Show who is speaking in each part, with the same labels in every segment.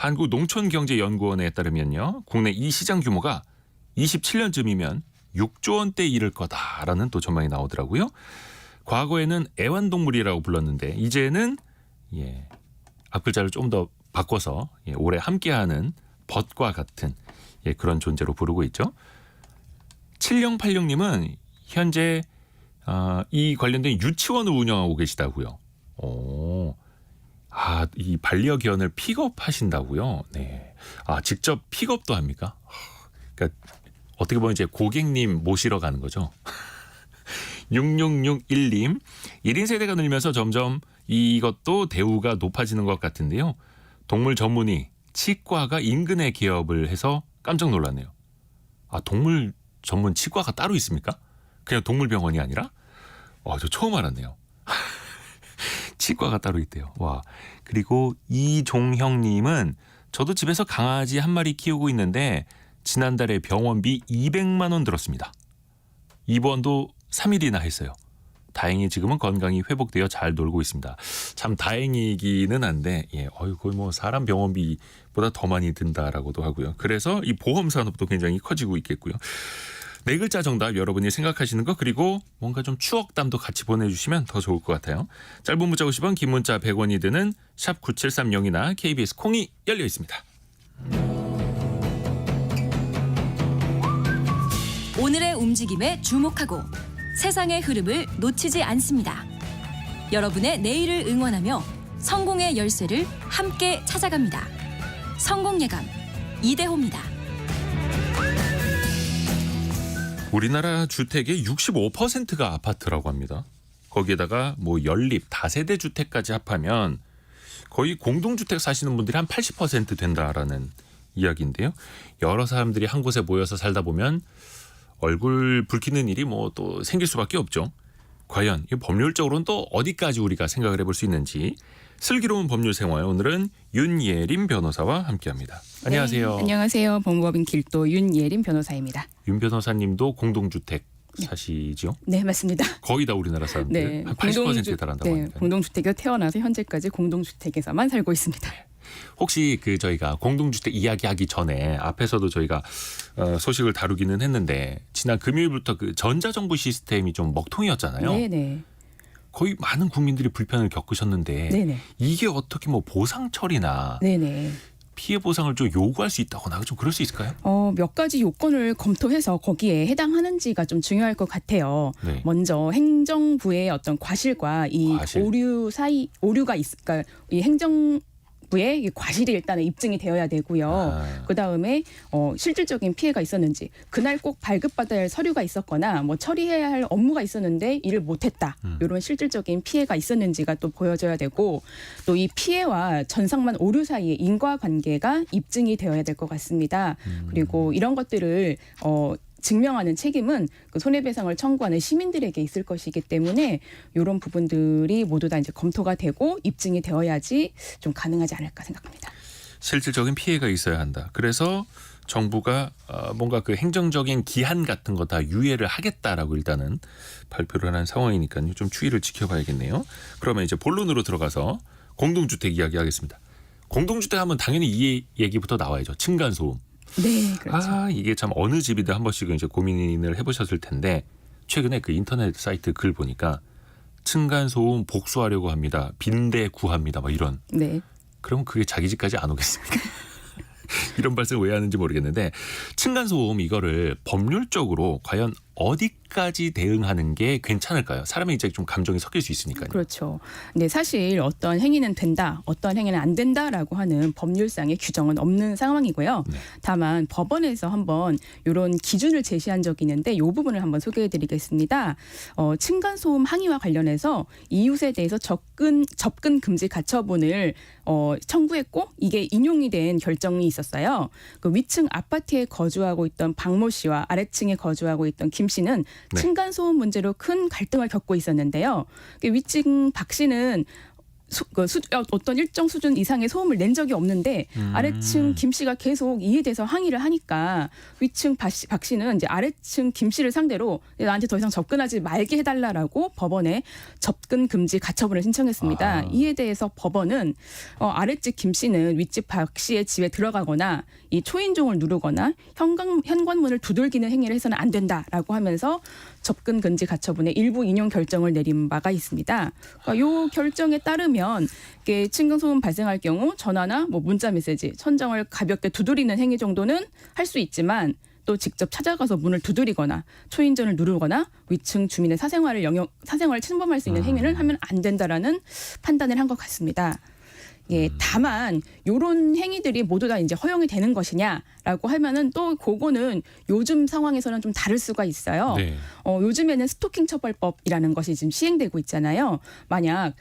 Speaker 1: 한국농촌경제연구원에 따르면요. 국내 이 시장 규모가 27년쯤이면 6조 원대에 이를 거다라는 또 전망이 나오더라고요. 과거에는 애완동물이라고 불렀는데 이제는 앞글자를 좀 더 바꿔서 오래 함께하는 벗과 같은 그런 존재로 부르고 있죠. 7086님은 현재 이 관련된 유치원을 운영하고 계시다고요. 이 반려견을 픽업하신다고요. 네. 직접 픽업도 합니까? 그러니까 어떻게 보면 이제 고객님 모시러 가는 거죠. 6661님, 1인 세대가 늘면서 점점 이것도 대우가 높아지는 것 같은데요. 동물 전문의 치과가 인근에 개업을 해서 깜짝 놀랐네요. 동물 전문 치과가 따로 있습니까? 그냥 동물병원이 아니라? 저 처음 알았네요. 치과가 따로 있대요. 와. 그리고 이종형님은 저도 집에서 강아지 한 마리 키우고 있는데 지난달에 병원비 200만 원 들었습니다. 입원도 3일이나 했어요. 다행히 지금은 건강이 회복되어 잘 놀고 있습니다. 참 다행이기는 한데 거의 뭐 사람 병원비보다 더 많이 든다라고도 하고요. 그래서 이 보험 산업도 굉장히 커지고 있겠고요. 네 글자 정답 여러분이 생각하시는 거 그리고 뭔가 좀 추억담도 같이 보내주시면 더 좋을 것 같아요. 짧은 문자 50원, 긴 문자 100원이 드는 샵 9730이나 KBS 콩이 열려 있습니다.
Speaker 2: 오늘의 움직임에 주목하고 세상의 흐름을 놓치지 않습니다. 여러분의 내일을 응원하며 성공의 열쇠를 함께 찾아갑니다. 성공예감 이대호입니다.
Speaker 1: 우리나라 주택의 65%가 아파트라고 합니다. 거기에다가 뭐 연립, 다세대 주택까지 합하면 거의 공동주택 사시는 분들이 한 80% 된다라는 이야기인데요. 여러 사람들이 한 곳에 모여서 살다 보면 얼굴 붉히는 일이 뭐 또 생길 수밖에 없죠. 과연 이 법률적으로는 또 어디까지 우리가 생각을 해볼 수 있는지 슬기로운 법률 생활 오늘은 윤예림 변호사와 함께합니다. 안녕하세요.
Speaker 3: 네, 안녕하세요. 법무법인 길도 윤예림 변호사입니다.
Speaker 1: 윤 변호사님도 공동주택 사시죠?
Speaker 3: 네, 맞습니다.
Speaker 1: 거의 다 우리나라 사람들 한 80%에 달한다고 합니다.
Speaker 3: 공동주택에 태어나서 현재까지 공동주택에서만 살고 있습니다.
Speaker 1: 혹시 저희가 공동주택 이야기하기 전에 앞에서도 저희가 소식을 다루기는 했는데 지난 금요일부터 그 전자정부 시스템이 좀 먹통이었잖아요.
Speaker 3: 네네.
Speaker 1: 거의 많은 국민들이 불편을 겪으셨는데
Speaker 3: 네네.
Speaker 1: 이게 어떻게 뭐 보상 처리나
Speaker 3: 네네.
Speaker 1: 피해 보상을 좀 요구할 수 있다거나 좀 그럴 수 있을까요?
Speaker 3: 몇 가지 요건을 검토해서 거기에 해당하는지가 좀 중요할 것 같아요.
Speaker 1: 네.
Speaker 3: 먼저 행정부의 어떤 과실과 이
Speaker 1: 과실.
Speaker 3: 오류가 그러니까 이 행정부의 이 과실이 일단은 입증이 되어야 되고요. 그다음에 실질적인 피해가 있었는지 그날 꼭 발급받아야 할 서류가 있었거나 뭐 처리해야 할 업무가 있었는데 일을 못했다. 이런 실질적인 피해가 있었는지가 또 보여져야 되고 또 이 피해와 전상만 오류 사이의 인과관계가 입증이 되어야 될 것 같습니다. 그리고 이런 것들을 증명하는 책임은 그 손해배상을 청구하는 시민들에게 있을 것이기 때문에 이런 부분들이 모두 다 이제 검토가 되고 입증이 되어야지 좀 가능하지 않을까 생각합니다.
Speaker 1: 실질적인 피해가 있어야 한다. 그래서 정부가 뭔가 그 행정적인 기한 같은 거 다 유예를 하겠다라고 일단은 발표를 한 상황이니까요. 좀 추이를 지켜봐야겠네요. 그러면 이제 본론으로 들어가서 공동주택 이야기하겠습니다. 공동주택 하면 당연히 이 얘기부터 나와야죠. 층간소음.
Speaker 3: 네, 그렇죠.
Speaker 1: 이게 참 어느 집이든 한 번씩은 이제 고민을 해보셨을 텐데 최근에 그 인터넷 사이트 글 보니까 층간소음 복수하려고 합니다. 빈대 구합니다. 막 이런.
Speaker 3: 네.
Speaker 1: 그러면 그게 자기 집까지 안 오겠습니까? 이런 말씀을 왜 하는지 모르겠는데 층간소음 이거를 법률적으로 과연 어디까지 대응하는 게 괜찮을까요? 사람의 이제 좀 감정이 섞일 수 있으니까요.
Speaker 3: 그렇죠. 근데 사실 어떤 행위는 된다, 어떤 행위는 안 된다라고 하는 법률상의 규정은 없는 상황이고요.
Speaker 1: 네.
Speaker 3: 다만 법원에서 한번 이런 기준을 제시한 적이 있는데 이 부분을 한번 소개해드리겠습니다. 층간소음 항의와 관련해서 이웃에 대해서 접근 금지 가처분을 청구했고 이게 인용이 된 결정이 있었어요. 그 위층 아파트에 거주하고 있던 박모 씨와 아래층에 거주하고 있던 김 씨는
Speaker 1: 네.
Speaker 3: 층간소음 문제로 큰 갈등을 겪고 있었는데요. 위층 박 씨는 어떤 일정 수준 이상의 소음을 낸 적이 없는데 아래층 김 씨가 계속 이에 대해서 항의를 하니까 위층 박 씨는 이제 아래층 김 씨를 상대로 나한테 더 이상 접근하지 말게 해달라라고 법원에 접근 금지 가처분을 신청했습니다. 이에 대해서 법원은 아래집 김 씨는 윗집 박 씨의 집에 들어가거나 이 초인종을 누르거나 현관문을 두들기는 행위를 해서는 안 된다라고 하면서 접근 금지 가처분의 일부 인용 결정을 내린 바가 있습니다. 그러니까 이 결정에 따르면 이게 층간소음 발생할 경우 전화나 뭐 문자 메시지, 천장을 가볍게 두드리는 행위 정도는 할 수 있지만 또 직접 찾아가서 문을 두드리거나 초인종을 누르거나 위층 주민의 사생활을 침범할 수 있는 행위를 하면 안 된다라는 판단을 한 것 같습니다. 예, 다만 요런 행위들이 모두 다 이제 허용이 되는 것이냐라고 하면은 또 그거는 요즘 상황에서는 좀 다를 수가 있어요.
Speaker 1: 네.
Speaker 3: 요즘에는 스토킹 처벌법이라는 것이 지금 시행되고 있잖아요. 만약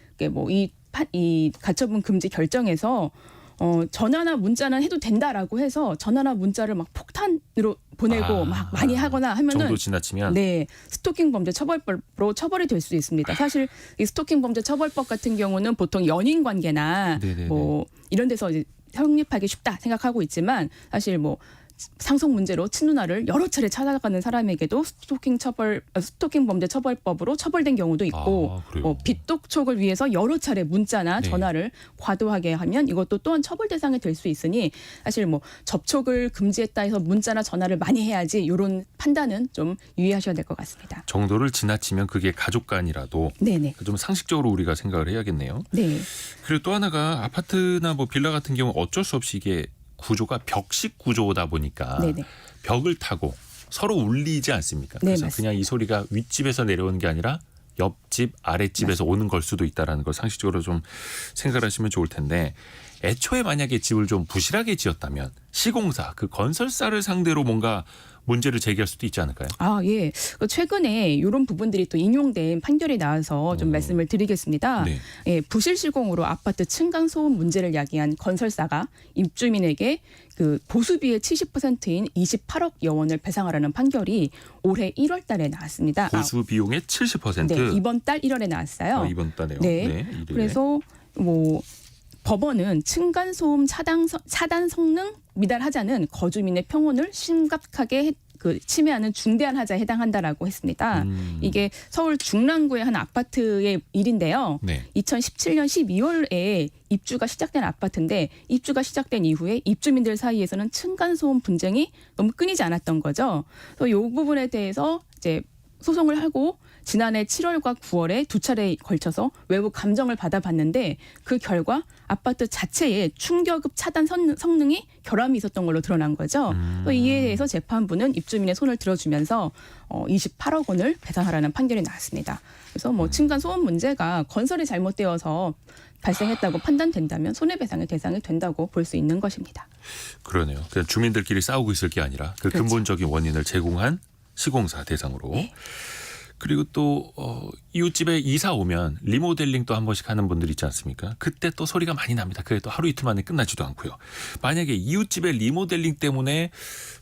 Speaker 3: 이 가처분 금지 결정에서 전화나 문자는 해도 된다라고 해서 전화나 문자를 막 폭탄으로 보내고 막 많이 하거나 하면은
Speaker 1: 정도 지나치면
Speaker 3: 네, 스토킹 범죄 처벌법으로 처벌이 될 수 있습니다. 사실 이 스토킹 범죄 처벌법 같은 경우는 보통 연인 관계나 뭐 이런 데서 이제 성립하기 쉽다 생각하고 있지만 사실 뭐 상속 문제로 친누나를 여러 차례 찾아가는 사람에게도 스토킹 범죄 처벌법으로 처벌된 경우도 있고 뭐 빚독촉을 위해서 여러 차례 문자나 전화를 과도하게 하면 이것도 또한 처벌 대상이 될 수 있으니 사실 뭐 접촉을 금지했다 해서 문자나 전화를 많이 해야지 이런 판단은 좀 유의하셔야 될 것 같습니다.
Speaker 1: 정도를 지나치면 그게 가족 간이라도
Speaker 3: 네네.
Speaker 1: 좀 상식적으로 우리가 생각을 해야겠네요.
Speaker 3: 네.
Speaker 1: 그리고 또 하나가 아파트나 뭐 빌라 같은 경우 어쩔 수 없이 이게 구조가 벽식 구조다 보니까
Speaker 3: 네네.
Speaker 1: 벽을 타고 서로 울리지 않습니까?
Speaker 3: 네,
Speaker 1: 그래서
Speaker 3: 맞습니다.
Speaker 1: 그냥 이 소리가 윗집에서 내려오는 게 아니라 옆집, 아랫집에서 오는 걸 수도 있다라는 걸 상식적으로 좀 생각을 하시면 좋을 텐데 애초에 만약에 집을 좀 부실하게 지었다면 시공사, 그 건설사를 상대로 뭔가 문제를 제기할 수도 있지 않을까요?
Speaker 3: 예. 최근에 이런 부분들이 또 인용된 판결이 나와서 좀 말씀을 드리겠습니다.
Speaker 1: 네.
Speaker 3: 예, 부실 시공으로 아파트 층간 소음 문제를 야기한 건설사가 입주민에게 그 보수비의 70%인 28억여 원을 배상하라는 판결이 올해 1월 달에 나왔습니다.
Speaker 1: 보수 비용의 70%.
Speaker 3: 네, 이번 달 1월에 나왔어요.
Speaker 1: 이번 달에요.
Speaker 3: 네.
Speaker 1: 일일에.
Speaker 3: 그래서 뭐 법원은 층간소음 차단 성능 미달하자는 거주민의 평온을 심각하게 침해하는 중대한 하자에 해당한다라고 했습니다. 이게 서울 중랑구의 한 아파트의 일인데요.
Speaker 1: 네.
Speaker 3: 2017년 12월에 입주가 시작된 아파트인데 입주가 시작된 이후에 입주민들 사이에서는 층간소음 분쟁이 너무 끊이지 않았던 거죠. 그래서 이 부분에 대해서 이제 소송을 하고 지난해 7월과 9월에 두 차례에 걸쳐서 외부 감정을 받아봤는데 그 결과 아파트 자체에 충격급 차단 성능이 결함이 있었던 걸로 드러난 거죠. 또 이에 대해서 재판부는 입주민의 손을 들어주면서 28억 원을 배상하라는 판결이 나왔습니다. 그래서 뭐 층간 소음 문제가 건설이 잘못되어서 발생했다고 판단된다면 손해배상의 대상이 된다고 볼 수 있는 것입니다.
Speaker 1: 그러네요. 그냥 주민들끼리 싸우고 있을 게 아니라 그
Speaker 3: 그렇죠.
Speaker 1: 근본적인 원인을 제공한 시공사 대상으로.
Speaker 3: 네.
Speaker 1: 그리고 또 이웃집에 이사 오면 리모델링 또 한 번씩 하는 분들 있지 않습니까? 그때 또 소리가 많이 납니다. 그게 또 하루 이틀 만에 끝나지도 않고요. 만약에 이웃집의 리모델링 때문에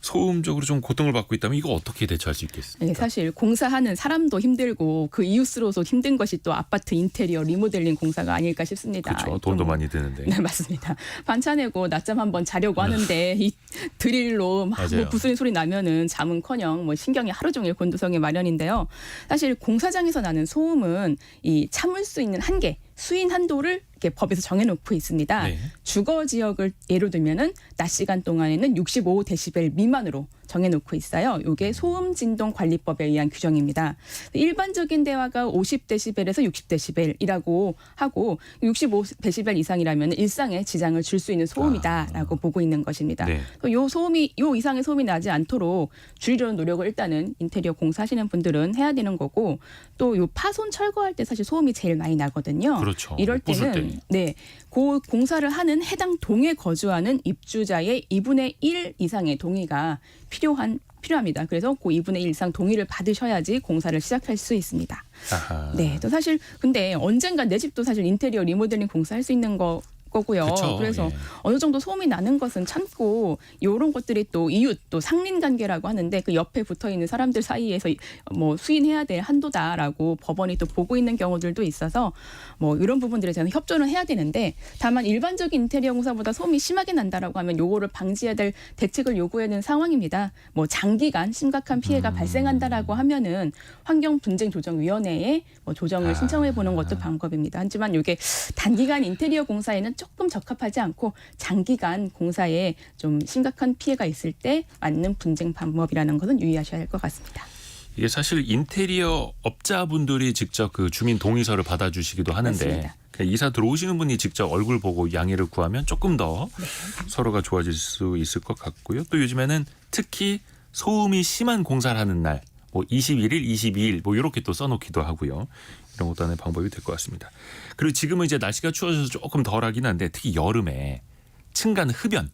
Speaker 1: 소음적으로 좀 고통을 받고 있다면 이거 어떻게 대처할 수 있겠습니까?
Speaker 3: 네, 사실 공사하는 사람도 힘들고 그 이웃으로서 힘든 것이 또 아파트 인테리어 리모델링 공사가 아닐까 싶습니다.
Speaker 1: 그렇죠. 돈도 많이 드는데.
Speaker 3: 네, 맞습니다. 반찬내고 낮잠 한번 자려고 하는데 이 드릴로 막
Speaker 1: 맞아요.
Speaker 3: 뭐 부수는 소리 나면은 잠은커녕 뭐 신경이 하루 종일 곤두성이 마련인데요. 사실 공사장에서 나는 소음은 이 참을 수 있는 한계, 수인 한도를 이렇게 법에서 정해놓고 있습니다.
Speaker 1: 네.
Speaker 3: 주거 지역을 예로 들면은 낮 시간 동안에는 65데시벨 미만으로 정해놓고 있어요. 이게 소음진동관리법에 의한 규정입니다. 일반적인 대화가 50데시벨에서 60데시벨이라고 하고 65데시벨 이상이라면 일상에 지장을 줄 수 있는 소음이다라고 보고 있는 것입니다.
Speaker 1: 네.
Speaker 3: 요 이상의 소음이 나지 않도록 줄이려는 노력을 일단은 인테리어 공사하시는 분들은 해야 되는 거고 또 요 파손 철거할 때 사실 소음이 제일 많이 나거든요.
Speaker 1: 그렇죠.
Speaker 3: 이럴
Speaker 1: 부술
Speaker 3: 때는
Speaker 1: 때.
Speaker 3: 네, 그 공사를 하는 해당 동에 거주하는 입주자의 2분의 1 이상의 동의가 필요합니다. 그래서 그 2분의 1 이상 동의를 받으셔야지 공사를 시작할 수 있습니다.
Speaker 1: 아하.
Speaker 3: 네, 또 사실 근데 언젠가 내 집도 사실 인테리어 리모델링 공사할 수 있는 거 거고요.
Speaker 1: 그쵸,
Speaker 3: 그래서
Speaker 1: 예.
Speaker 3: 어느 정도 소음이 나는 것은 참고 이런 것들이 또 이웃 또 상린 관계라고 하는데 그 옆에 붙어 있는 사람들 사이에서 뭐 수인해야 될 한도다라고 법원이 또 보고 있는 경우들도 있어서 뭐 이런 부분들에 대해서 협조는 해야 되는데 다만 일반적인 인테리어 공사보다 소음이 심하게 난다라고 하면 요거를 방지해야 될 대책을 요구해야 되는 상황입니다. 뭐 장기간 심각한 피해가 발생한다라고 하면은 환경분쟁조정위원회에 뭐 조정을 신청해 보는 것도 방법입니다. 하지만 이게 단기간 인테리어 공사에는 조금 적합하지 않고 장기간 공사에 좀 심각한 피해가 있을 때 맞는 분쟁 방법이라는 것은 유의하셔야 할 것 같습니다.
Speaker 1: 이게 사실 인테리어 업자분들이 직접 그 주민 동의서를 받아주시기도 하는데
Speaker 3: 맞습니다.
Speaker 1: 그냥 이사 들어오시는 분이 직접 얼굴 보고 양해를 구하면 조금 더 서로가 좋아질 수 있을 것 같고요. 또 요즘에는 특히 소음이 심한 공사를 하는 날, 뭐 21일, 22일 뭐 이렇게 또 써놓기도 하고요. 이런 것도 하나의 방법이 될 것 같습니다. 그리고 지금은 이제 날씨가 추워져서 조금 덜하긴 한데 특히 여름에 층간 흡연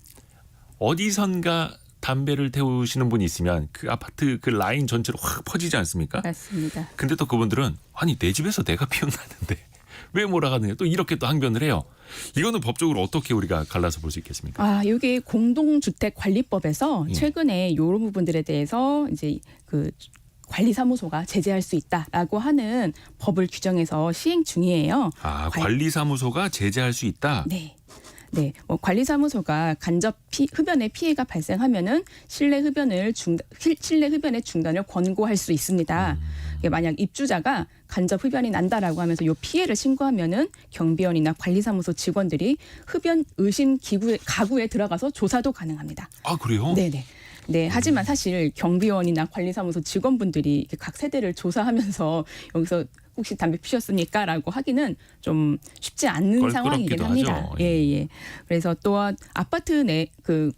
Speaker 1: 어디선가 담배를 태우시는 분이 있으면 그 아파트 그 라인 전체로 확 퍼지지 않습니까?
Speaker 3: 맞습니다.
Speaker 1: 근데 또 그분들은 아니 내 집에서 내가 피운다는데 왜 몰아가느냐 또 이렇게 또 항변을 해요. 이거는 법적으로 어떻게 우리가 갈라서 볼 수 있겠습니까?
Speaker 3: 아, 이게 공동주택관리법에서
Speaker 1: 예.
Speaker 3: 최근에 이런 부분들에 대해서 이제 그 관리사무소가 제재할 수 있다라고 하는 법을 규정해서 시행 중이에요.
Speaker 1: 아, 관리사무소가 제재할 수 있다.
Speaker 3: 네. 네, 뭐 관리사무소가 간접 흡연의 피해가 발생하면은 실내 흡연의 중단을 권고할 수 있습니다. 이게 만약 입주자가 간접 흡연이 난다라고 하면서 이 피해를 신고하면은 경비원이나 관리사무소 직원들이 흡연 의심 가구에 들어가서 조사도 가능합니다.
Speaker 1: 아 그래요?
Speaker 3: 네네. 네, 하지만 사실 경비원이나 관리사무소 직원분들이 이렇게 각 세대를 조사하면서 여기서 혹시 담배 피셨습니까? 라고 하기는 좀 쉽지 않는 상황이긴
Speaker 1: 껄끄럽기도
Speaker 3: 합니다.
Speaker 1: 하죠.
Speaker 3: 예, 예. 그래서 또한 아파트 내,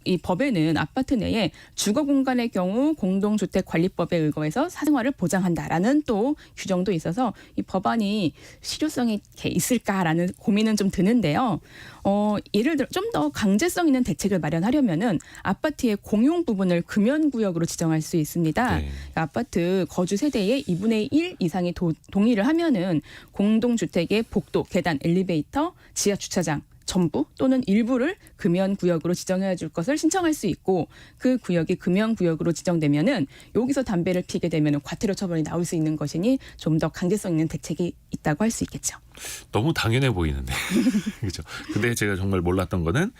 Speaker 3: 이 법에는 아파트 내에 주거 공간의 경우 공동주택관리법에 의거해서 사생활을 보장한다라는 또 규정도 있어서 이 법안이 실효성이 이렇게 있을까라는 고민은 좀 드는데요. 예를 들어 좀 더 강제성 있는 대책을 마련하려면은 아파트의 공용 부분을 금연구역으로 지정할 수 있습니다.
Speaker 1: 네.
Speaker 3: 아파트 거주 세대의 2분의 1 이상이 동의를 하면은 공동주택의 복도, 계단, 엘리베이터, 지하 주차장 전부 또는 일부를 금연구역으로 지정해 줄 것을 신청할 수 있고 그 구역이 금연구역으로 지정되면은 여기서 담배를 피게 되면은 과태료 처벌이 나올 수 있는 것이니 좀 더 강제성 있는 대책이 있다고 할 수 있겠죠.
Speaker 1: 너무 당연해 보이는데 그렇죠. 근데 제가 정말 몰랐던 거는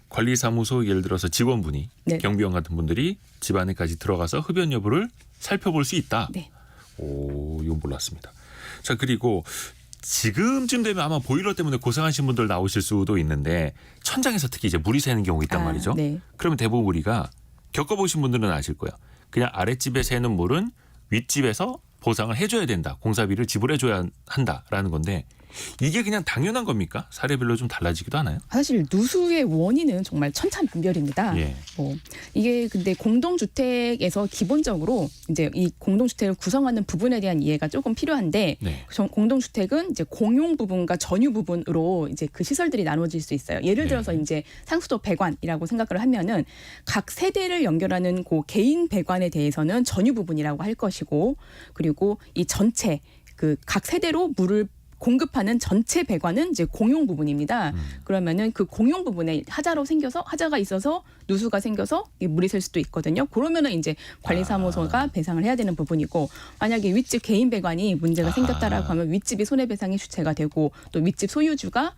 Speaker 1: 관리사무소 예를 들어서 직원분이
Speaker 3: 네.
Speaker 1: 경비원 같은 분들이 집 안에까지 들어가서 흡연 여부를 살펴볼 수 있다.
Speaker 3: 네.
Speaker 1: 오, 이건 몰랐습니다. 자, 그리고 지금쯤 되면 아마 보일러 때문에 고생하신 분들 나오실 수도 있는데 천장에서 특히 이제 물이 새는 경우 있단 말이죠.
Speaker 3: 네.
Speaker 1: 그러면 대부분 우리가 겪어보신 분들은 아실 거예요. 그냥 아랫집에 새는 물은 윗집에서 보상을 해줘야 된다. 공사비를 지불해줘야 한다라는 건데 이게 그냥 당연한 겁니까? 사례별로 좀 달라지기도 하나요?
Speaker 3: 사실 누수의 원인은 정말 천차만별입니다.
Speaker 1: 예.
Speaker 3: 이게 근데 공동주택에서 기본적으로 이제 이 공동주택을 구성하는 부분에 대한 이해가 조금 필요한데
Speaker 1: 네.
Speaker 3: 공동주택은 이제 공용 부분과 전유 부분으로 이제 그 시설들이 나눠질 수 있어요. 예를 들어서
Speaker 1: 네.
Speaker 3: 이제 상수도 배관이라고 생각을 하면은 각 세대를 연결하는 그 개인 배관에 대해서는 전유 부분이라고 할 것이고 그리고 이 전체 그 각 세대로 물을 공급하는 전체 배관은 이제 공용 부분입니다. 그러면은 그 공용 부분에 하자가 있어서 누수가 생겨서 물이 셀 수도 있거든요. 그러면은 이제 관리사무소가 배상을 해야 되는 부분이고 만약에 윗집 개인 배관이 문제가 생겼다라고 하면 윗집이 손해배상의 주체가 되고 또 윗집 소유주가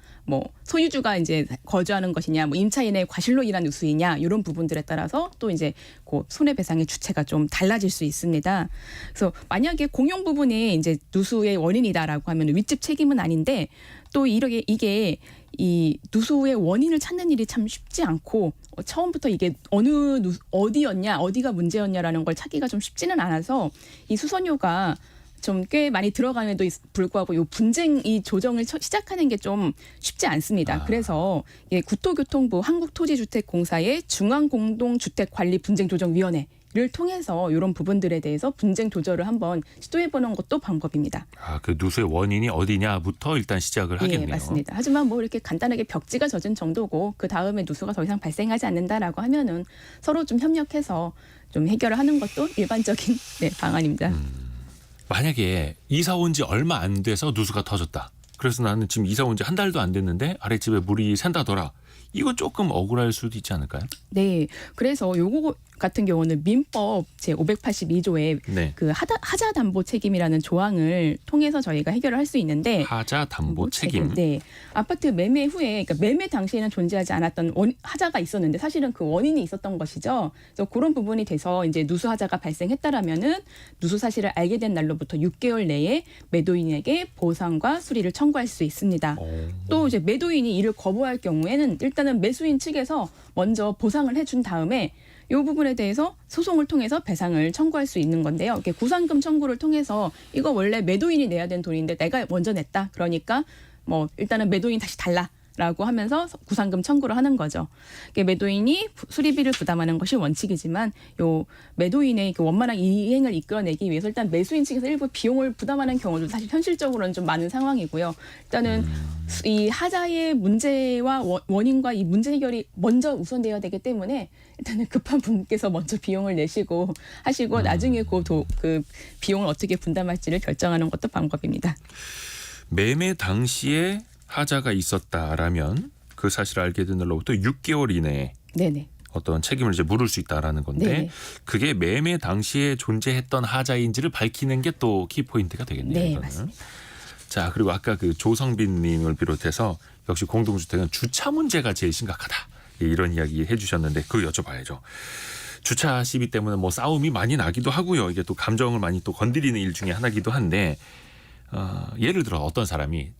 Speaker 3: 이제 거주하는 것이냐, 뭐 임차인의 과실로 인한 누수이냐 이런 부분들에 따라서 또 이제 그 손해배상의 주체가 좀 달라질 수 있습니다. 그래서 만약에 공용 부분이 이제 누수의 원인이다라고 하면 윗집 책임은 아닌데 또 이게 이 누수의 원인을 찾는 일이 참 쉽지 않고 처음부터 이게 어디가 문제였냐라는 걸 찾기가 좀 쉽지는 않아서 이 수선료가 좀 꽤 많이 들어감에도 불구하고 이 조정을 시작하는 게 좀 쉽지 않습니다. 그래서 국토교통부 한국토지주택공사의 중앙공동주택관리분쟁조정위원회를 통해서 이런 부분들에 대해서 분쟁 조절을 한번 시도해보는 것도 방법입니다.
Speaker 1: 아, 그 누수의 원인이 어디냐부터 일단 시작을 하겠네요.
Speaker 3: 예, 맞습니다. 하지만 뭐 이렇게 간단하게 벽지가 젖은 정도고 그 다음에 누수가 더 이상 발생하지 않는다라고 하면은 서로 좀 협력해서 좀 해결을 하는 것도 일반적인 방안입니다.
Speaker 1: 만약에 이사 온 지 얼마 안 돼서 누수가 터졌다. 그래서 나는 지금 이사 온 지 한 달도 안 됐는데 아랫집에 물이 샌다더라. 이거 조금 억울할 수도 있지 않을까요?
Speaker 3: 네. 그래서 요거 같은 경우는 민법 제 582조에
Speaker 1: 네.
Speaker 3: 그 하자 담보 책임이라는 조항을 통해서 저희가 해결을 할 수 있는데
Speaker 1: 하자 담보 책임.
Speaker 3: 네. 아파트 매매 후에 그러니까 매매 당시에는 존재하지 않았던 하자가 있었는데 사실은 그 원인이 있었던 것이죠. 그래서 그런 부분이 돼서 이제 누수 하자가 발생했다라면은 누수 사실을 알게 된 날로부터 6개월 내에 매도인에게 보상과 수리를 청구할 수 있습니다. 또 이제 매도인이 이를 거부할 경우에는 일단은 매수인 측에서 먼저 보상을 해준 다음에 이 부분에 대해서 소송을 통해서 배상을 청구할 수 있는 건데요. 이렇게 구상금 청구를 통해서 이거 원래 매도인이 내야 된 돈인데 내가 먼저 냈다. 그러니까 뭐 일단은 매도인 다시 달라라고 하면서 구상금 청구를 하는 거죠. 매도인이 수리비를 부담하는 것이 원칙이지만 요 매도인의 그 원만한 이행을 이끌어내기 위해서 일단 매수인 측에서 일부 비용을 부담하는 경우도 사실 현실적으로는 좀 많은 상황이고요. 일단은 이 하자의 문제와 원인과 이 문제 해결이 먼저 우선돼야 되기 때문에 일단은 급한 분께서 먼저 비용을 내시고 하시고 나중에 그 비용을 어떻게 분담할지를 결정하는 것도 방법입니다.
Speaker 1: 매매 당시에 하자가 있었다라면 그 사실을 알게 된 날로부터 6개월 이내에
Speaker 3: 네네.
Speaker 1: 어떤 책임을 이제 물을 수 있다라는 건데
Speaker 3: 네네.
Speaker 1: 그게 매매 당시에 존재했던 하자인지를 밝히는 게 또 키포인트가 되겠네요.
Speaker 3: 네,
Speaker 1: 이거는.
Speaker 3: 맞습니다.
Speaker 1: 자, 그리고 아까 그 조성빈님을 비롯해서 역시 공동주택은 주차 문제가 제일 심각하다. 이런 이야기 해주셨는데 그거 여쭤봐야죠. 주차 시비 때문에 뭐 싸움이 많이 나기도 하고요. 이게 또 감정을 많이 또 건드리는 일 중에 하나기도 한데 예를 들어 어떤 사람이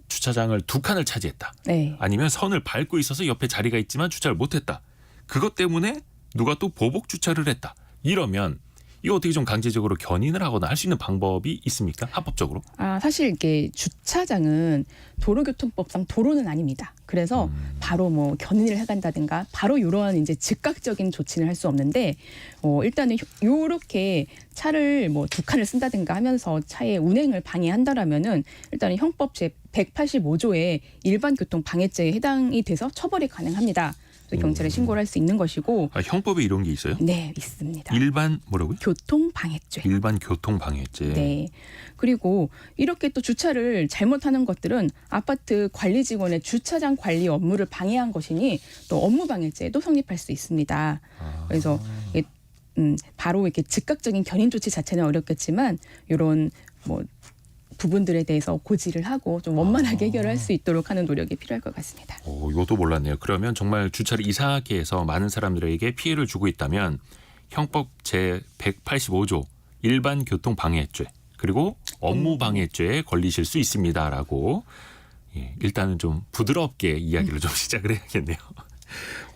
Speaker 1: 주차장을 2칸을 차지했다.
Speaker 3: 네.
Speaker 1: 아니면 선을 밟고 있어서 옆에 자리가 있지만 주차를 못했다. 그것 때문에 누가 또 보복 주차를 했다. 이러면 이거 어떻게 좀 강제적으로 견인을 하거나 할 수 있는 방법이 있습니까? 합법적으로?
Speaker 3: 사실 이게 주차장은 도로교통법상 도로는 아닙니다. 그래서 바로 뭐 견인을 해간다든가 바로 이런 이제 즉각적인 조치는 할 수 없는데 일단은 요렇게 차를 뭐 2칸을 쓴다든가 하면서 차의 운행을 방해한다라면은 일단은 형법 제 185조의 일반 교통 방해죄에 해당이 돼서 처벌이 가능합니다. 그래서 경찰에 신고를 할 수 있는 것이고.
Speaker 1: 형법에 이런 게 있어요?
Speaker 3: 네, 있습니다.
Speaker 1: 일반 뭐라고요?
Speaker 3: 교통방해죄.
Speaker 1: 일반 교통방해죄.
Speaker 3: 네. 그리고 이렇게 또 주차를 잘못하는 것들은 아파트 관리 직원의 주차장 관리 업무를 방해한 것이니 또 업무방해죄도 성립할 수 있습니다. 그래서 바로 이렇게 즉각적인 견인 조치 자체는 어렵겠지만 이런 뭐 부분들에 대해서 고지를 하고 좀 원만하게 해결할 수 있도록 하는 노력이 필요할 것 같습니다.
Speaker 1: 이것도 몰랐네요. 그러면 정말 주차를 이상하게 해서 많은 사람들에게 피해를 주고 있다면 형법 제 185조 일반 교통방해죄 그리고 업무방해죄에 걸리실 수 있습니다라고 일단은 좀 부드럽게 이야기를 좀 시작을 해야겠네요.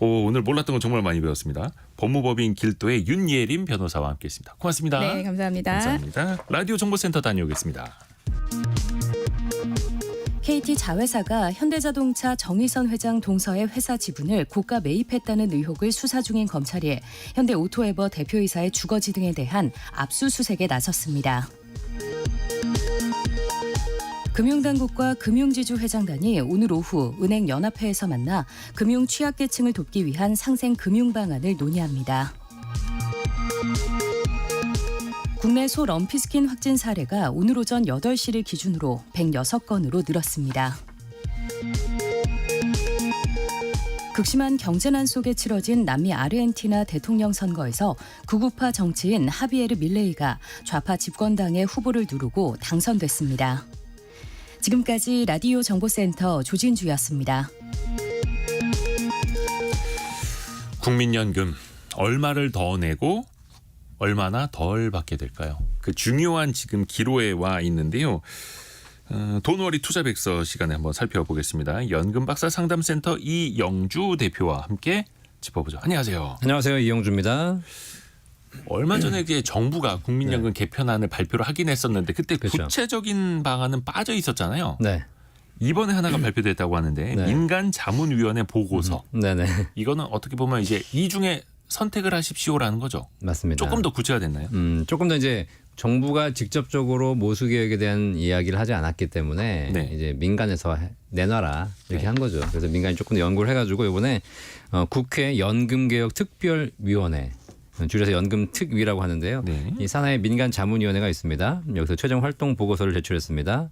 Speaker 1: 오늘 몰랐던 거 정말 많이 배웠습니다. 법무법인 길도의 윤예림 변호사와 함께했습니다. 고맙습니다.
Speaker 3: 네, 감사합니다.
Speaker 1: 감사합니다. 라디오 정보센터 다녀오겠습니다.
Speaker 2: KT 자회사가 현대자동차 정의선 회장 동서의 회사 지분을 고가 매입했다는 의혹을 수사 중인 검찰이 현대오토에버 대표이사의 주거지 등에 대한 압수수색에 나섰습니다. 금융당국과 금융지주 회장단이 오늘 오후 은행연합회에서 만나 금융 취약계층을 돕기 위한 상생 금융 방안을 논의합니다. 국내 소 럼피스킨 확진 사례가 오늘 오전 8시를 기준으로 106건으로 늘었습니다. 극심한 경제난 속에 치러진 남미 아르헨티나 대통령 선거에서 극우파 정치인 하비에르 밀레이가 좌파 집권당의 후보를 누르고 당선됐습니다. 지금까지 라디오 정보센터 조진주였습니다.
Speaker 1: 국민연금 얼마를 더 내고 얼마나 덜 받게 될까요? 그 중요한 지금 기로에 와 있는데요. 돈월이 투자백서 시간에 한번 살펴보겠습니다. 연금박사 상담센터 이영주 대표와 함께 짚어보죠. 안녕하세요.
Speaker 4: 안녕하세요. 이영주입니다.
Speaker 1: 얼마 전에 이제 정부가 국민연금 개편안을 발표를 하긴 했었는데 그때
Speaker 4: 그렇죠.
Speaker 1: 구체적인 방안은 빠져 있었잖아요.
Speaker 4: 네.
Speaker 1: 이번에 하나가 발표됐다고 하는데
Speaker 4: 네.
Speaker 1: 민간자문위원회 보고서.
Speaker 4: 네네.
Speaker 1: 이거는 어떻게 보면 이제 이 중에 선택을 하십시오라는 거죠.
Speaker 4: 맞습니다.
Speaker 1: 조금 더 구체화됐나요?
Speaker 4: 조금 더 이제 정부가 직접적으로 모수개혁에 대한 이야기를 하지 않았기 때문에
Speaker 1: 네.
Speaker 4: 이제 민간에서 내놔라 이렇게
Speaker 1: 네.
Speaker 4: 한 거죠. 그래서 민간이 조금 더 연구를 해가지고 이번에 국회 연금개혁특별위원회 줄여서 연금특위라고 하는데요.
Speaker 1: 네.
Speaker 4: 이 산하에 민간자문위원회가 있습니다. 여기서 최종 활동 보고서를 제출했습니다.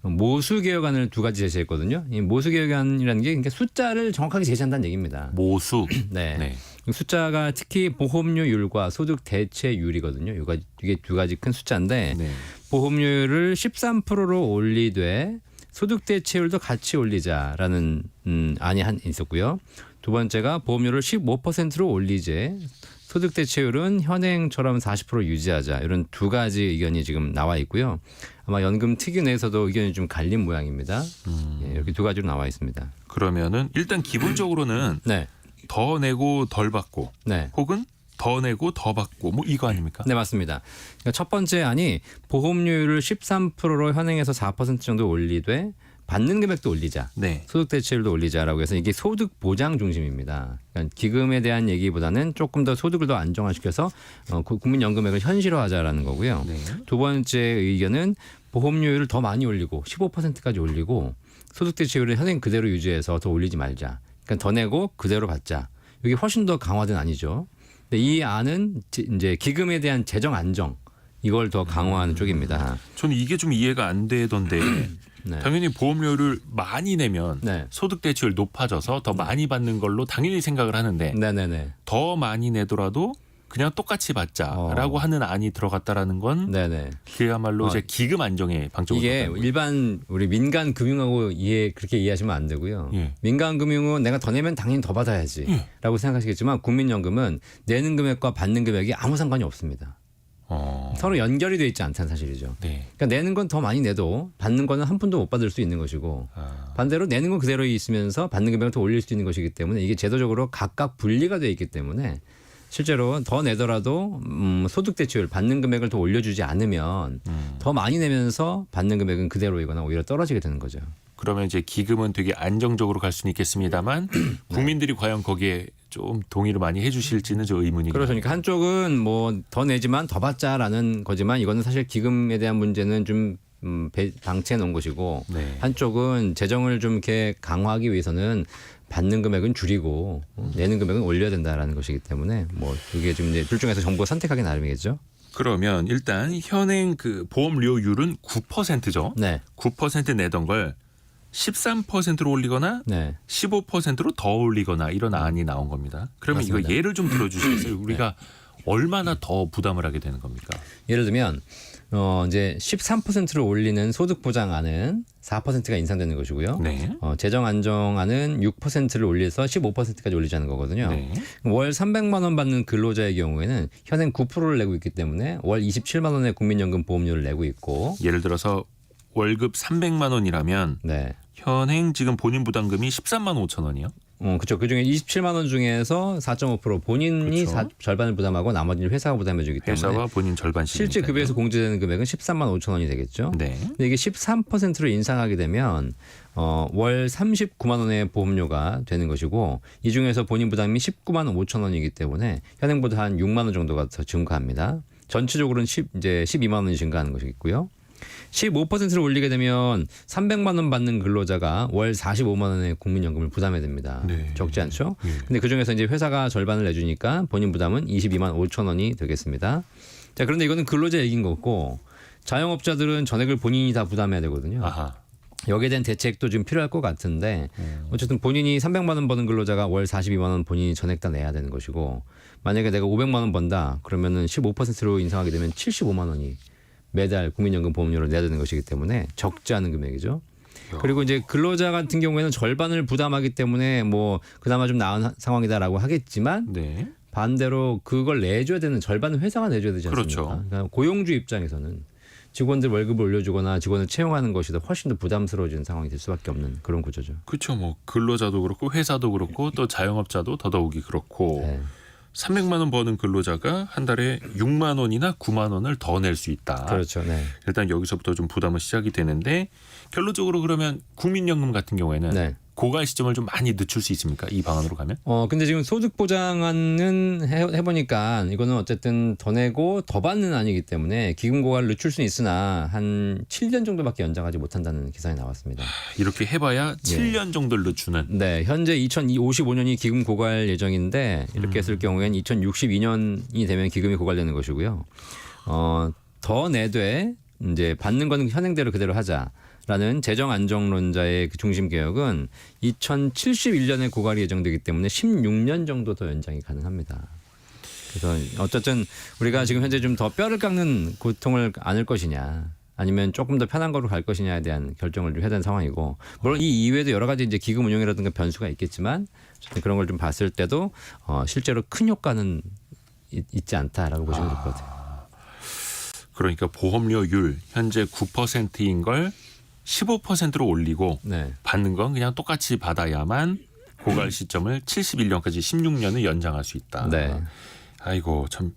Speaker 4: 모수 개혁안을 두 가지 제시했거든요. 이 모수 개혁안이라는 게 그러니까 숫자를 정확하게 제시한다는 얘기입니다.
Speaker 1: 모수.
Speaker 4: 네.
Speaker 1: 네.
Speaker 4: 숫자가 특히 보험료율과 소득 대체율이거든요. 이게 두 가지 큰 숫자인데
Speaker 1: 네.
Speaker 4: 보험료율을 13%로 올리되 소득 대체율도 같이 올리자라는 안이 있었고요. 두 번째가 보험료를 15%로 올리되 소득 대체율은 현행처럼 40% 유지하자. 이런 두 가지 의견이 지금 나와 있고요. 아마 연금 특위 내에서도 의견이 좀 갈린 모양입니다. 예, 이렇게 두 가지로 나와 있습니다.
Speaker 1: 그러면은 일단 기본적으로는
Speaker 4: 네.
Speaker 1: 더 내고 덜 받고
Speaker 4: 네.
Speaker 1: 혹은 더 내고 더 받고 뭐 이거 아닙니까?
Speaker 4: 네, 맞습니다. 그러니까 첫 번째 안이 보험료율을 13%로 현행에서 4% 정도 올리되 받는 금액도 올리자.
Speaker 1: 네.
Speaker 4: 소득 대체율도 올리자라고 해서 이게 소득 보장 중심입니다. 그러니까 기금에 대한 얘기보다는 조금 더 소득을 더 안정화시켜서 국민연금액을 현실화하자라는 거고요.
Speaker 1: 네.
Speaker 4: 두 번째 의견은 보험료율을 더 많이 올리고 15%까지 올리고 소득 대체율을 현행 그대로 유지해서 더 올리지 말자. 그러니까 더 내고 그대로 받자. 이게 훨씬 더 강화된 안이죠. 근데 이 안은 이제 기금에 대한 재정 안정 이걸 더 강화하는 쪽입니다.
Speaker 1: 저는 이게 좀 이해가 안 되던데
Speaker 4: 네.
Speaker 1: 당연히 보험료를 많이 내면
Speaker 4: 네.
Speaker 1: 소득 대체율 높아져서 더 많이 받는 걸로 당연히 생각을 하는데
Speaker 4: 네네네.
Speaker 1: 더 많이 내더라도 그냥 똑같이 받자라고 하는 안이 들어갔다라는 건
Speaker 4: 네네.
Speaker 1: 그야말로 이제 기금 안정의 방점을
Speaker 4: 이게
Speaker 1: 뒀다는 거예요.
Speaker 4: 일반 우리 민간 금융하고 그렇게 이해하시면 안 되고요.
Speaker 1: 예.
Speaker 4: 민간 금융은 내가 더 내면 당연히 더 받아야지라고 생각하시겠지만 국민연금은 내는 금액과 받는 금액이 아무 상관이 없습니다. 서로 연결이 돼 있지 않다는 사실이죠.
Speaker 1: 네.
Speaker 4: 그러니까 내는 건 더 많이 내도 받는 거는 한 푼도 못 받을 수 있는 것이고 반대로 내는 건 그대로 있으면서 받는 금액을 더 올릴 수 있는 것이기 때문에 이게 제도적으로 각각 분리가 돼 있기 때문에 실제로 더 내더라도 소득 대체율 받는 금액을 더 올려주지 않으면 더 많이 내면서 받는 금액은 그대로이거나 오히려 떨어지게 되는 거죠.
Speaker 1: 그러면 이제 기금은 되게 안정적으로 갈 수는 있겠습니다만 국민들이 과연 거기에 좀 동의를 많이 해주실지는 좀 의문이긴
Speaker 4: 그렇죠. 그러니까 한쪽은 뭐 더 내지만 더 받자라는 거지만 이거는 사실 기금에 대한 문제는 좀 방치해 놓은 것이고
Speaker 1: 네.
Speaker 4: 한쪽은 재정을 좀 이렇게 강화하기 위해서는 받는 금액은 줄이고 내는 금액은 올려야 된다라는 것이기 때문에 뭐 이게 좀 이제 둘 중에서 정부가 선택하기 나름이겠죠.
Speaker 1: 그러면 일단 현행 그 보험료율은 9%죠.
Speaker 4: 네,
Speaker 1: 9% 내던 걸 13%로 올리거나
Speaker 4: 네.
Speaker 1: 15%로 더 올리거나 이런 안이 나온 겁니다. 그러면
Speaker 4: 맞습니다.
Speaker 1: 이거 예를 좀 들어주시겠어요? 우리가 얼마나 더 부담을 하게 되는 겁니까?
Speaker 4: 예를 들면 이제 13%를 올리는 소득 보장안은 4%가 인상되는 것이고요.
Speaker 1: 네.
Speaker 4: 재정 안정안은 6%를 올려서 15%까지 올리자는 거거든요.
Speaker 1: 네.
Speaker 4: 월 300만 원 받는 근로자의 경우에는 현행 9%를 내고 있기 때문에 월 27만 원의 국민연금 보험료를 내고 있고
Speaker 1: 예를 들어서 월급 300만 원이라면
Speaker 4: 네.
Speaker 1: 현행 지금 본인 부담금이 13만 5천 원이요?
Speaker 4: 그렇죠. 그중에 27만 원 중에서 4.5% 본인이
Speaker 1: 그렇죠.
Speaker 4: 절반을 부담하고 나머지는 회사가 부담해 주기 때문에
Speaker 1: 회사와 본인 절반씩.
Speaker 4: 실제 급여에서 공제되는 금액은 13만 5천 원이 되겠죠.
Speaker 1: 네.
Speaker 4: 근데 이게 13%로 인상하게 되면 월 39만 원의 보험료가 되는 것이고 이 중에서 본인 부담이 19만 5천 원이기 때문에 현행보다 한 6만 원 정도가 더 증가합니다. 전체적으로는 이제 12만 원이 증가하는 것이고요. 15%를 올리게 되면 300만 원 받는 근로자가 월 45만 원의 국민연금을 부담해야 됩니다.
Speaker 1: 네.
Speaker 4: 적지 않죠?
Speaker 1: 네.
Speaker 4: 근데 그중에서 이제 회사가 절반을 내주니까 본인 부담은 22만 5천 원이 되겠습니다. 자, 그런데 이거는 근로자 얘기인 거고 자영업자들은 전액을 본인이 다 부담해야 되거든요.
Speaker 1: 아하.
Speaker 4: 여기에 대한 대책도 좀 필요할 것 같은데 어쨌든 본인이 300만 원 버는 근로자가 월 42만 원 본인이 전액 다 내야 되는 것이고 만약에 내가 500만 원 번다 그러면은 15%로 인상하게 되면 75만 원이 매달 국민연금 보험료를 내야 되는 것이기 때문에 적지 않은 금액이죠. 그리고 이제 근로자 같은 경우에는 절반을 부담하기 때문에 뭐 그나마 좀 나은 상황이다라고 하겠지만
Speaker 1: 네.
Speaker 4: 반대로 그걸 내줘야 되는 절반은 회사가 내줘야 되지 않습니까?
Speaker 1: 그렇죠.
Speaker 4: 그러니까 고용주 입장에서는 직원들 월급을 올려주거나 직원을 채용하는 것이 더 훨씬 더 부담스러워지는 상황이 될 수밖에 없는 그런 구조죠.
Speaker 1: 그렇죠. 뭐 근로자도 그렇고 회사도 그렇고 또 자영업자도 더더욱이 그렇고
Speaker 4: 네.
Speaker 1: 300만 원 버는 근로자가 한 달에 6만 원이나 9만 원을 더 낼 수 있다.
Speaker 4: 그렇죠. 네.
Speaker 1: 일단 여기서부터 좀 부담은 시작이 되는데 결론적으로 그러면 국민연금 같은 경우에는
Speaker 4: 네.
Speaker 1: 고갈 시점을 좀 많이 늦출 수 있습니까? 이 방안으로 가면?
Speaker 4: 근데 지금 소득보장안은 해보니까 이거는 어쨌든 더 내고 더 받는 안이기 때문에 기금 고갈을 늦출 수는 있으나 한 7년 정도밖에 연장하지 못한다는 계산이 나왔습니다.
Speaker 1: 이렇게 해봐야 7년 정도를 늦추는.
Speaker 4: 네, 현재 2055년이 기금 고갈 예정인데 이렇게 했을 경우엔 2062년이 되면 기금이 고갈되는 것이고요. 더 내되 이제 받는 거는 현행대로 그대로 하자. 라는 재정 안정론자의 그 중심 개혁은 2071년에 고갈이 예정되기 때문에 16년 정도 더 연장이 가능합니다. 그래서 어쨌든 우리가 지금 현재 좀 더 뼈를 깎는 고통을 안을 것이냐 아니면 조금 더 편한 거로 갈 것이냐에 대한 결정을 좀 해야 되는 상황이고 물론 이 이외에도 여러 가지 이제 기금 운용이라든가 변수가 있겠지만 어쨌든 그런 걸 좀 봤을 때도 실제로 큰 효과는 있지 않다라고 보시면 될 것 같아요.
Speaker 1: 그러니까 보험료율 현재 9%인 걸 15%로 올리고
Speaker 4: 네.
Speaker 1: 받는 건 그냥 똑같이 받아야만 고갈 시점을 71년까지 16년을 연장할 수 있다.
Speaker 4: 네.
Speaker 1: 아이고 참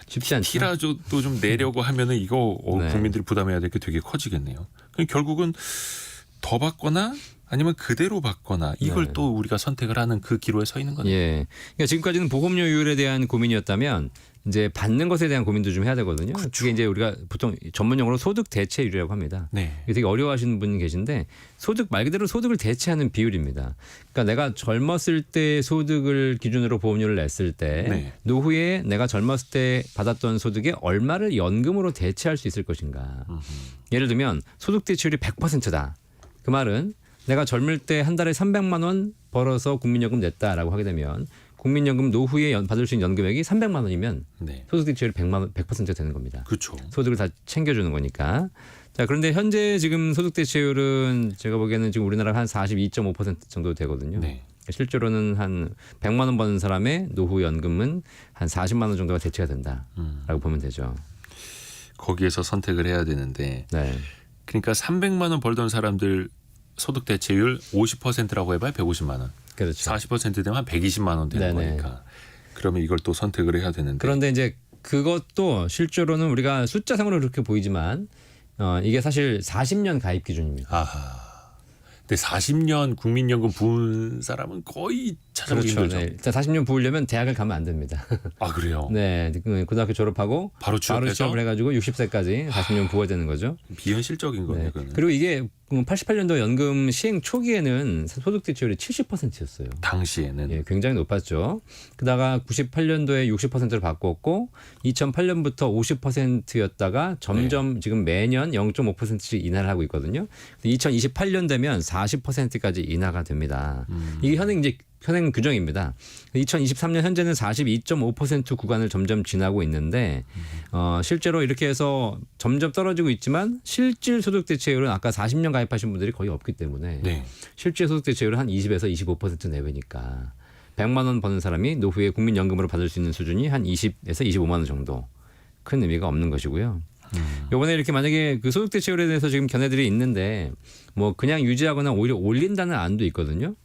Speaker 4: 쉽지 않죠.
Speaker 1: 티라도 좀 내려고 하면은 이거
Speaker 4: 네.
Speaker 1: 국민들이 부담해야 될 게 되게 커지겠네요. 그럼 결국은 더 받거나 아니면 그대로 받거나 이걸
Speaker 4: 네.
Speaker 1: 또 우리가 선택을 하는 그 기로에 서 있는 거네요.
Speaker 4: 예. 그러니까 지금까지는 보험료율에 대한 고민이었다면 이제 받는 것에 대한 고민도 좀 해야 되거든요. 그게 이제 우리가 보통 전문용어로 소득 대체율이라고 합니다.
Speaker 1: 네.
Speaker 4: 이게 되게 어려워하시는 분이 계신데 소득 말 그대로 소득을 대체하는 비율입니다. 그러니까 내가 젊었을 때 소득을 기준으로 보험료를 냈을 때
Speaker 1: 네.
Speaker 4: 노후에 내가 젊었을 때 받았던 소득의 얼마를 연금으로 대체할 수 있을 것인가. 예를 들면 소득 대체율이 100%다. 그 말은 내가 젊을 때 한 달에 300만 원 벌어서 국민연금 냈다라고 하게 되면 국민연금 노후에 받을 수 있는 연금액이 300만 원이면
Speaker 1: 네.
Speaker 4: 소득 대체율이 100% 되는 겁니다.
Speaker 1: 그렇죠.
Speaker 4: 소득을 다 챙겨주는 거니까. 자, 그런데 현재 지금 소득 대체율은 제가 보기에는 지금 우리나라가 한 42.5% 정도 되거든요.
Speaker 1: 네.
Speaker 4: 실제로는 한 100만 원 버는 사람의 노후 연금은 한 40만 원 정도가 대체가 된다라고 보면 되죠.
Speaker 1: 거기에서 선택을 해야 되는데
Speaker 4: 네.
Speaker 1: 그러니까 300만 원 벌던 사람들 소득 대체율 50%라고 해봐야 150만 원.
Speaker 4: 그렇죠.
Speaker 1: 40% 되면 한 120만 원 되는
Speaker 4: 네네.
Speaker 1: 거니까. 그러면 이걸 또 선택을 해야 되는데.
Speaker 4: 그런데 이제 그것도 실제로는 우리가 숫자상으로 그렇게 보이지만 이게 사실 40년 가입 기준입니다.
Speaker 1: 아하. 근데 40년 국민연금 부은 사람은 거의 찾아보기
Speaker 4: 그렇죠.
Speaker 1: 힘들죠.
Speaker 4: 네. 일단 40년 부으려면 대학을 가면 안 됩니다.
Speaker 1: 아 그래요?
Speaker 4: 네, 고등학교 졸업하고
Speaker 1: 바로 취업해서
Speaker 4: 취업을 해가지고 60세까지 40년 부어야 되는 거죠.
Speaker 1: 비현실적인 거네요.
Speaker 4: 네.
Speaker 1: 그거는.
Speaker 4: 그리고 이게 88년도 연금 시행 초기에는 소득 대체율이 70%였어요.
Speaker 1: 당시에는
Speaker 4: 예, 굉장히 높았죠. 그다가 98년도에 60%를 바꿨고 2008년부터 50%였다가 점점 지금 매년 0.5%씩 인하를 하고 있거든요. 2028년 되면 40%까지 인하가 됩니다. 이게 현행 규정입니다. 2023년 현재는 42.5% 구간을 점점 지나고 있는데 실제로 이렇게 해서 점점 떨어지고 있지만 실질 소득 대체율은 아까 40년 가입하신 분들이 거의 없기 때문에
Speaker 1: 네.
Speaker 4: 실질 소득 대체율은 한 20에서 25% 내외니까 100만 원 버는 사람이 노후에 국민연금으로 받을 수 있는 수준이 한 20에서 25만 원 정도 큰 의미가 없는 것이고요. 이번에 이렇게 만약에 그 소득 대체율에 대해서 지금 견해들이 있는데 뭐 그냥 유지하거나 오히려 올린다는 안도 있거든요.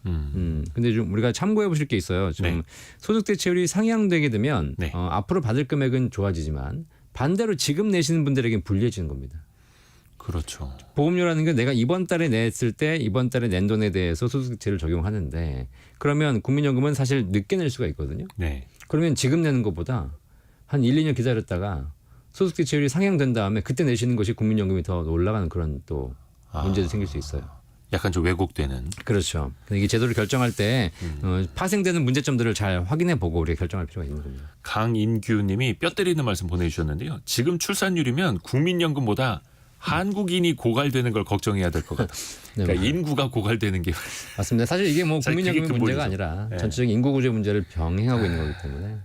Speaker 4: 근데 좀 우리가 참고해 보실 게 있어요. 지금
Speaker 1: 네.
Speaker 4: 소득 대체율이 상향되게 되면
Speaker 1: 네.
Speaker 4: 앞으로 받을 금액은 좋아지지만 반대로 지금 내시는 분들에게는 불리해지는 겁니다.
Speaker 1: 그렇죠.
Speaker 4: 보험료라는 게 내가 이번 달에 냈을 때 이번 달에 낸 돈에 대해서 소득 대체를 적용하는데 그러면 국민연금은 사실 늦게 낼 수가 있거든요.
Speaker 1: 네.
Speaker 4: 그러면 지금 내는 것보다 한 1, 2년 기다렸다가 소득 대체율이 상향된 다음에 그때 내시는 것이 국민연금이 더 올라가는 그런 또 문제도 생길 수 있어요.
Speaker 1: 약간 좀 왜곡되는.
Speaker 4: 그렇죠. 근데 이게 제도를 결정할 때 파생되는 문제점들을 잘 확인해 보고 우리가 결정할 필요가 있는 겁니다.
Speaker 1: 강인규님이 뼈 때리는 말씀 보내주셨는데요. 지금 출산율이면 국민연금보다 한국인이 고갈되는 걸 걱정해야 될 것 같아요.
Speaker 4: 네,
Speaker 1: 그러니까 인구가 고갈되는 게
Speaker 4: 맞습니다. 사실 이게 뭐
Speaker 1: 사실
Speaker 4: 국민연금의
Speaker 1: 그게
Speaker 4: 문제가
Speaker 1: 근본이죠.
Speaker 4: 아니라
Speaker 1: 네.
Speaker 4: 전체적인 인구 구조 문제를 병행하고 있는 거기 때문에.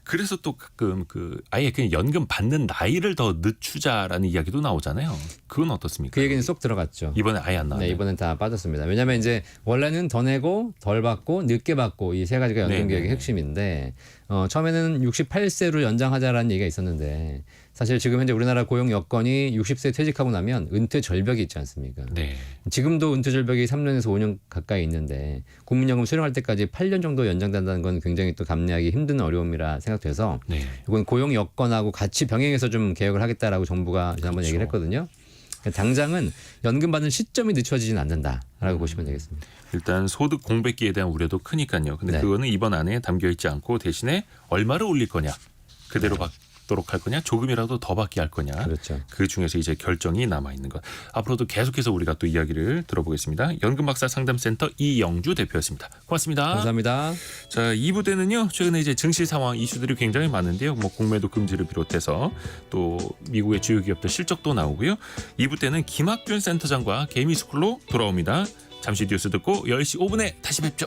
Speaker 1: 그래서 또 가끔 아예 그냥 연금 받는 나이를 더 늦추자라는 이야기도 나오잖아요. 그건 어떻습니까?
Speaker 4: 그 얘기는 쏙 들어갔죠.
Speaker 1: 이번에 아예 안 나왔네요.
Speaker 4: 네, 이번엔 다 빠졌습니다. 왜냐하면 이제 원래는 더 내고 덜 받고 늦게 받고 이 세 가지가 연금
Speaker 1: 네,
Speaker 4: 계획의
Speaker 1: 네.
Speaker 4: 핵심인데 처음에는 68세로 연장하자라는 얘기가 있었는데 사실 지금 현재 우리나라 고용 여건이 60세 퇴직하고 나면 은퇴 절벽이 있지 않습니까?
Speaker 1: 네.
Speaker 4: 지금도 은퇴 절벽이 3년에서 5년 가까이 있는데 국민연금 수령할 때까지 8년 정도 연장된다는 건 굉장히 또 감내하기 힘든 어려움이라 생각돼서
Speaker 1: 네.
Speaker 4: 이건 고용 여건하고 같이 병행해서 좀 개혁을 하겠다라고 정부가 지난번
Speaker 1: 그렇죠.
Speaker 4: 얘기를 했거든요. 당장은 연금 받는 시점이 늦춰지지는 않는다라고 보시면 되겠습니다.
Speaker 1: 일단 소득 공백기에 대한 우려도 크니까요. 근데
Speaker 4: 네.
Speaker 1: 그거는 이번 안에 담겨 있지 않고 대신에 얼마를 올릴 거냐 그대로 받도록 할 거냐, 조금이라도 더 받게 할 거냐.
Speaker 4: 그렇죠.
Speaker 1: 그 중에서 이제 결정이 남아 있는 것. 앞으로도 계속해서 우리가 또 이야기를 들어보겠습니다. 연금박사 상담센터 이영주 대표였습니다. 고맙습니다.
Speaker 4: 감사합니다.
Speaker 1: 자, 2부 때는요. 최근에 이제 증시 상황 이슈들이 굉장히 많은데요. 뭐 공매도 금지를 비롯해서 또 미국의 주요 기업들 실적도 나오고요. 2부 때는 김학균 센터장과 개미스쿨로 돌아옵니다. 잠시 뉴스 듣고 10시 5분에 다시 뵙죠.